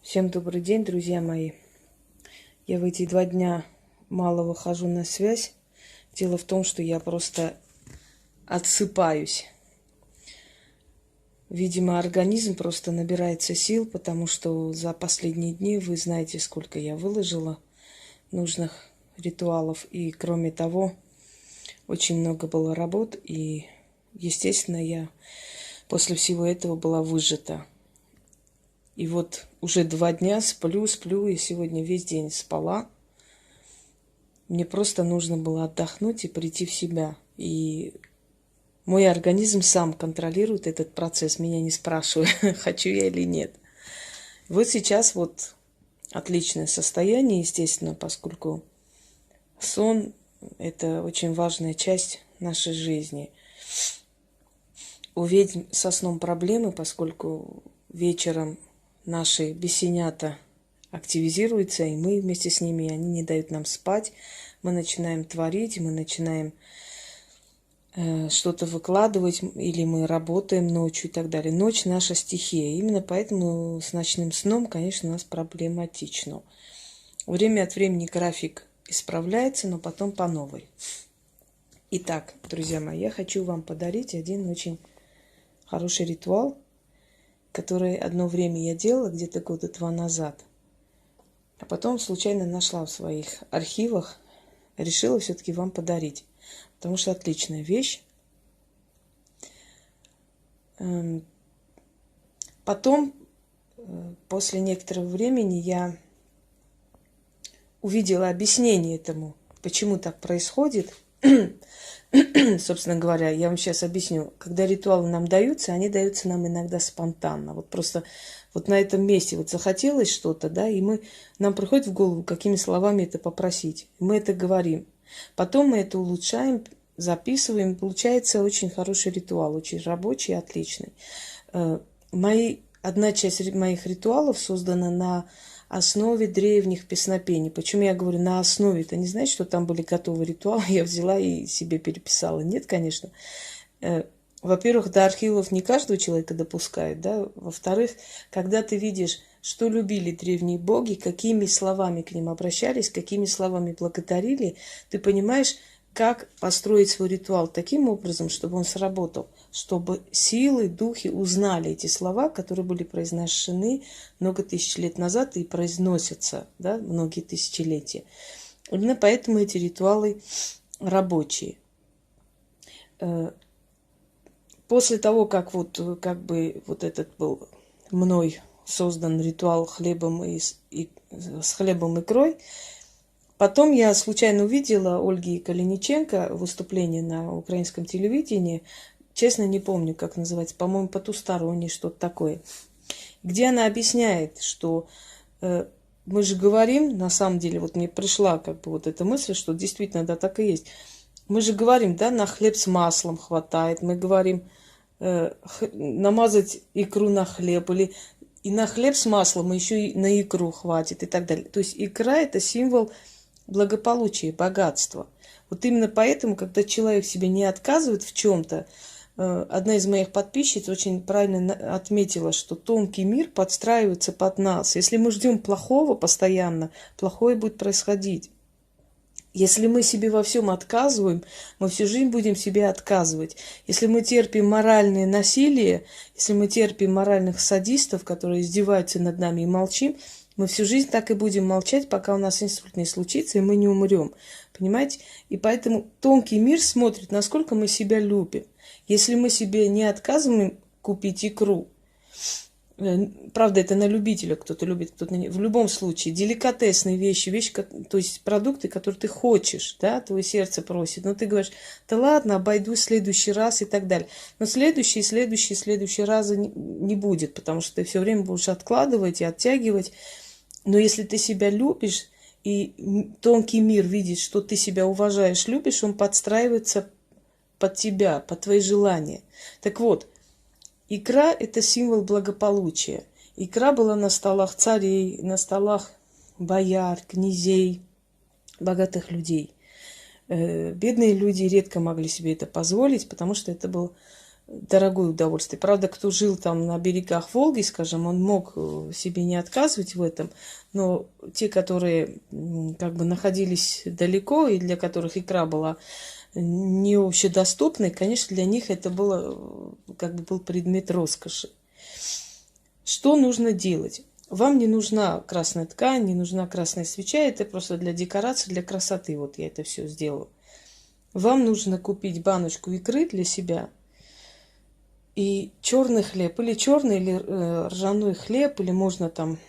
Всем добрый день, друзья мои. Я в эти 2 дня мало выхожу на связь. Дело в том, что я просто отсыпаюсь. Видимо, организм просто набирается сил, потому что за последние дни вы знаете, сколько я выложила нужных ритуалов. И кроме того, очень много было работ. И, естественно, я после всего этого была выжата. И вот уже 2 дня сплю, и сегодня весь день спала. Мне просто нужно было отдохнуть и прийти в себя. И мой организм сам контролирует этот процесс, меня не спрашивая, хочу я или нет. Вот сейчас вот отличное состояние, естественно, поскольку сон – это очень важная часть нашей жизни. У ведьм со сном проблемы, поскольку вечером наши бесенята активизируются, и мы вместе с ними, и они не дают нам спать. Мы начинаем творить, мы начинаем что-то выкладывать, или мы работаем ночью и так далее. Ночь – наша стихия. Именно поэтому с ночным сном, конечно, у нас проблематично. Время от времени график исправляется, но потом по новой. Итак, друзья мои, я хочу вам подарить один очень хороший ритуал, который одно время я делала, где-то 2 года назад. А потом случайно нашла в своих архивах, решила все-таки вам подарить. Потому что отличная вещь. Потом, после некоторого времени, я увидела объяснение этому, почему так происходит. Собственно говоря, я вам сейчас объясню. Когда ритуалы нам даются, они даются нам иногда спонтанно. Вот просто вот на этом месте вот захотелось что-то, да, и нам приходит в голову, какими словами это попросить. Мы это говорим. Потом мы это улучшаем, записываем. Получается очень хороший ритуал, очень рабочий, отличный. Одна часть моих ритуалов создана на основе древних песнопений. Почему я говорю на основе? Это не значит, что там были готовые ритуалы, я взяла и себе переписала. Нет, конечно. Во-первых, до архивов не каждого человека допускают, да. Во-вторых, когда ты видишь, что любили древние боги, какими словами к ним обращались, какими словами благодарили, ты понимаешь, как построить свой ритуал таким образом, чтобы он сработал, чтобы силы, духи узнали эти слова, которые были произнесены много тысяч лет назад и произносятся, да, многие тысячелетия. Именно поэтому эти ритуалы рабочие. После того, как как бы этот был мной создан ритуал с хлебом и икрой, потом я случайно увидела Ольги Калиниченко выступление на украинском телевидении. Честно, не помню, как называется. По-моему, «Потусторонний», что-то такое. Где она объясняет, что мы же говорим, на самом деле, вот мне пришла как бы вот эта мысль, что действительно, да, так и есть. Мы же говорим, да, на хлеб с маслом хватает. Мы говорим намазать икру на хлеб, или и на хлеб с маслом, и еще и на икру хватит и так далее. То есть икра – это символ благополучия, богатства. Вот именно поэтому, когда человек себе не отказывает в чем-то, одна из моих подписчиц очень правильно отметила, что тонкий мир подстраивается под нас. Если мы ждем плохого постоянно, плохое будет происходить. Если мы себе во всем отказываем, мы всю жизнь будем себе отказывать. Если мы терпим моральное насилие, если мы терпим моральных садистов, которые издеваются над нами, и молчим, мы всю жизнь так и будем молчать, пока у нас инсульт не случится, и мы не умрем. Понимаете? И поэтому тонкий мир смотрит, насколько мы себя любим. Если мы себе не отказываем купить икру, правда, это на любителя, кто-то любит, кто-то не. В любом случае, деликатесные вещи, то есть продукты, которые ты хочешь, да, твое сердце просит. Но ты говоришь, да ладно, обойдусь в следующий раз и так далее. Но следующий раза не будет, потому что ты все время будешь откладывать и оттягивать. Но если ты себя любишь, и тонкий мир видит, что ты себя уважаешь, любишь, он подстраивается под тебя, под твои желания. Так вот, икра – это символ благополучия. Икра была на столах царей, на столах бояр, князей, богатых людей. Бедные люди редко могли себе это позволить, потому что это был дорогое удовольствие. Правда, кто жил там на берегах Волги, скажем, он мог себе не отказывать в этом, но те, которые как бы находились далеко и для которых икра была не общедоступной, конечно, для них это было как бы был предмет роскоши. Что нужно делать? Вам не нужна красная ткань, не нужна красная свеча, это просто для декорации, для красоты. Вот я это все сделала. Вам нужно купить баночку икры для себя и черный хлеб, или черный, или ржаной хлеб, или можно там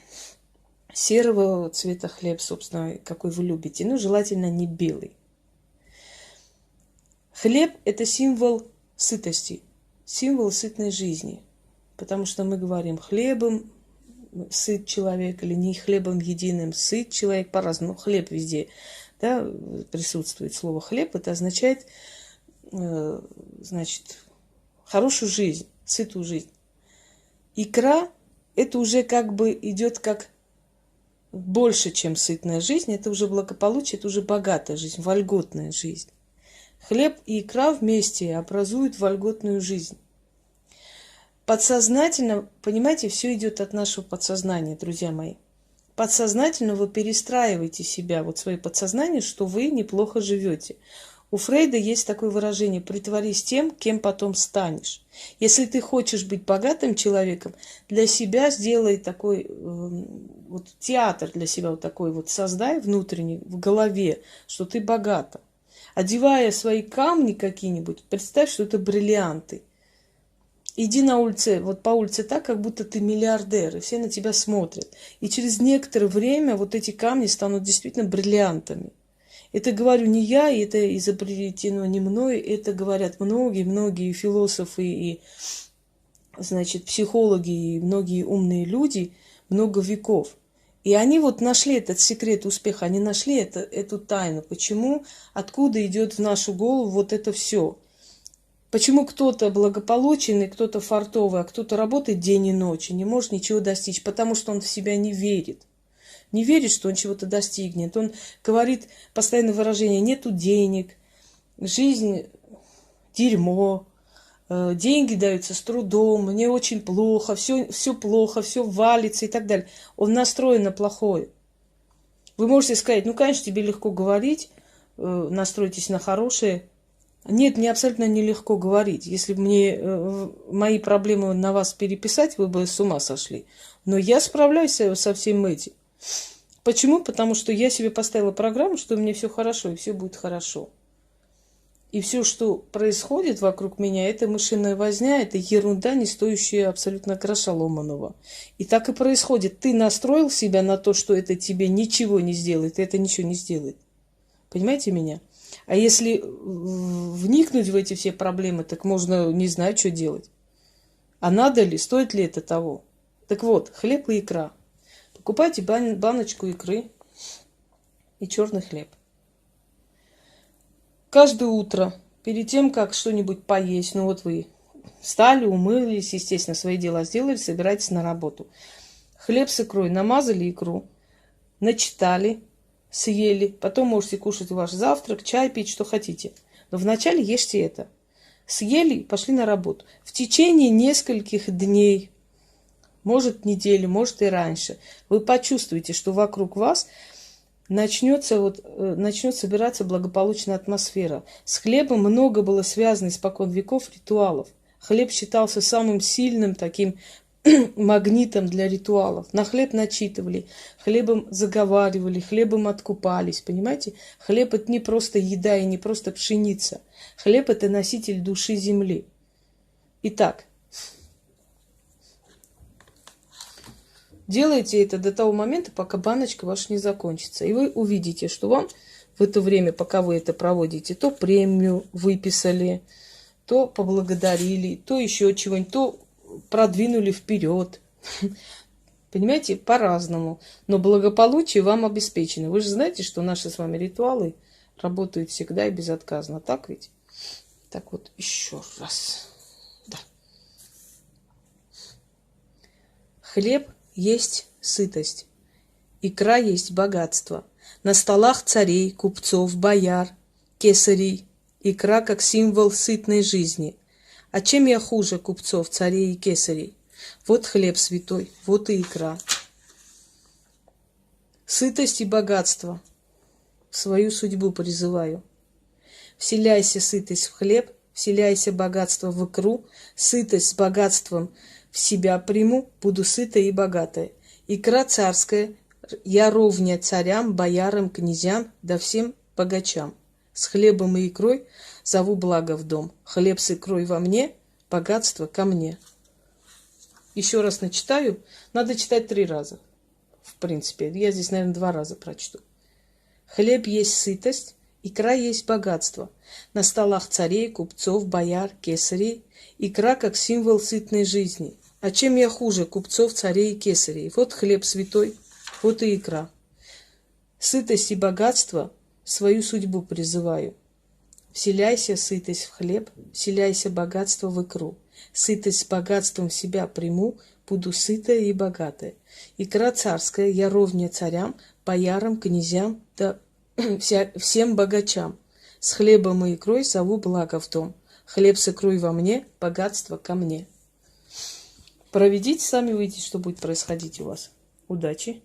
серого цвета хлеб, собственно, какой вы любите. Ну, желательно не белый. Хлеб – это символ сытости, символ сытной жизни. Потому что мы говорим, хлебом сыт человек, или не хлебом единым сыт человек, по-разному. Хлеб везде, да, присутствует слово хлеб. Это означает, значит, хорошую жизнь, сытую жизнь. Икра – это уже как бы идет как больше, чем сытная жизнь. Это уже благополучие, это уже богатая жизнь, вольготная жизнь. Хлеб и икра вместе образуют вольготную жизнь. Подсознательно, понимаете, все идет от нашего подсознания, друзья мои. Подсознательно вы перестраиваете себя, вот свое подсознание, что вы неплохо живете. У Фрейда есть такое выражение: притворись тем, кем потом станешь. Если ты хочешь быть богатым человеком, для себя сделай такой вот театр для себя, вот такой вот создай внутренний в голове, что ты богата. Одевая свои камни какие-нибудь, представь, что это бриллианты. Иди на улице, вот по улице так, как будто ты миллиардер, и все на тебя смотрят. И через некоторое время вот эти камни станут действительно бриллиантами. Это говорю не я, и это изобретено не мной, это говорят многие философы и, значит, психологи и многие умные люди много веков. И они вот нашли этот секрет успеха, они нашли эту тайну. Почему, откуда идет в нашу голову вот это все. Почему кто-то благополучный, кто-то фартовый, а кто-то работает день и ночь и не может ничего достичь? Потому что он в себя не верит. Не верит, что он чего-то достигнет. Он говорит постоянное выражение: нету денег, жизнь дерьмо, деньги даются с трудом, мне очень плохо, все плохо, все валится и так далее. Он настроен на плохое. Вы можете сказать: ну, конечно, тебе легко говорить, настройтесь на хорошее. Нет, мне абсолютно нелегко говорить. Если бы мне мои проблемы на вас переписать, вы бы с ума сошли. Но я справляюсь со всем этим. Почему? Потому что я себе поставила программу, что мне все хорошо, и все будет хорошо. И все, что происходит вокруг меня, это мышиная возня, это ерунда, не стоящая абсолютно гроша ломаного. И так и происходит. Ты настроил себя на то, что это тебе ничего не сделает, и это ничего не сделает. Понимаете меня? А если вникнуть в эти все проблемы, так можно не знать, что делать. А надо ли, стоит ли это того? Так вот, хлеб и икра. Покупайте баночку икры и черный хлеб. Каждое утро, перед тем, как что-нибудь поесть, ну вот вы встали, умылись, естественно, свои дела сделали, собираетесь на работу. Хлеб с икрой намазали икру, начитали, съели. Потом можете кушать ваш завтрак, чай пить, что хотите. Но вначале ешьте это. Съели и пошли на работу. В течение нескольких дней, может недели, может и раньше, вы почувствуете, что вокруг вас начнет собираться благополучная атмосфера. С хлебом много было связано испокон веков ритуалов. Хлеб считался самым сильным таким магнитом для ритуалов. На хлеб начитывали, хлебом заговаривали, хлебом откупались. Понимаете? Хлеб — это не просто еда и не просто пшеница. Хлеб — это носитель души земли. Итак, делайте это до того момента, пока баночка ваша не закончится. И вы увидите, что вам в это время, пока вы это проводите, то премию выписали, то поблагодарили, то еще чего-нибудь, то продвинули вперед. Понимаете, по-разному. Но благополучие вам обеспечено. Вы же знаете, что наши с вами ритуалы работают всегда и безотказно. Так ведь? Так вот, еще раз. Да. Хлеб есть сытость. Икра есть богатство. На столах царей, купцов, бояр, кесарей икра как символ сытной жизни. А чем я хуже купцов, царей и кесарей? Вот хлеб святой, вот и икра. Сытость и богатство в свою судьбу призываю. Вселяйся сытость в хлеб, вселяйся богатство в икру, сытость с богатством в себя приму, буду сытая и богатая. Икра царская, я ровня царям, боярам, князям, да всем богачам. С хлебом и икрой зову благо в дом. Хлеб с икрой во мне, богатство ко мне. Еще раз начитаю. Надо читать 3 раза. В принципе, я здесь, наверное, 2 раза прочту. Хлеб есть сытость, икра есть богатство. На столах царей, купцов, бояр, кесарей. Икра как символ сытной жизни. А чем я хуже купцов, царей и кесарей? Вот хлеб святой, вот и икра. Сытость и богатство свою судьбу призываю. Вселяйся сытость в хлеб, вселяйся богатство в икру. Сытость с богатством в себя приму, буду сытая и богатая. Икра царская, я ровня царям, боярам, князям, да всем богачам. С хлебом и икрой зову благо в дом. Хлеб с икрой во мне, богатство ко мне. Проведите, сами увидите, что будет происходить у вас. Удачи!